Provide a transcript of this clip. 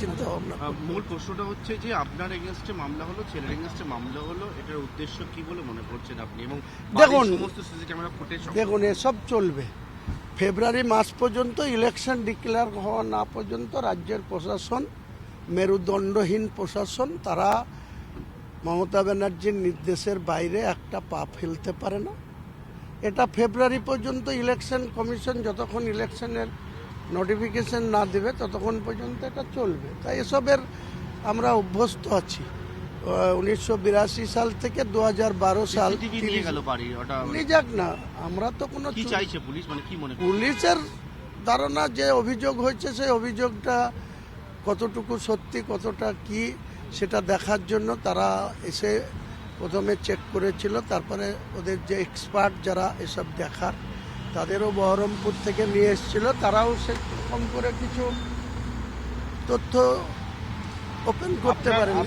চিন্তা ভাবনা। মূল প্রশ্নটা হচ্ছে যে আপনার এগেনস্টে মামলা হলো, ছেলের এগেনস্টে মামলা হলো, এটার উদ্দেশ্য কি বলে মনে করছেন আপনি? এবং দেখুন, সমস্ত সিসি ক্যামেরা ফুটেজ দেখুন এসব চলবে ফেব্রুয়ারি মাস পর্যন্ত, ইলেকশন ডিক্লেয়ার হওয়া না পর্যন্ত রাজ্যের প্রশাসন, মেরুদণ্ডহীন প্রশাসন, তারা মমতা ব্যানার্জির নির্দেশের বাইরে একটা পা ফেলতে পারে না। এটা ফেব্রুয়ারি পর্যন্ত ইলেকশন কমিশন যতক্ষণ ইলেকশনের নোটিফিকেশন না দেবে ততক্ষণ পর্যন্ত এটা চলবে। তাই এসবের আমরা অভ্যস্ত আছি। 1982 সাল থেকে 2012 সাল নিয়ে গেল বাড়ি, ওটা নিয়ে যাক না, আমরা তো কোনো কি চাইছে পুলিশ, মানে কি মনে পুলিশের ধারণা যে অভিযোগ হয়েছে সেই অভিযোগটা কতটুকু সত্যি কতটা কি সেটা দেখার জন্য তারা এসে প্রথমে চেক করেছিল, তারপরে ওদের যে এক্সপার্ট যারা এসব দেখার তাদেরও বহরমপুর থেকে নিয়ে এসেছিল, তারাও সেরকম করে কিছু তথ্য ওপেন করতে পারেন।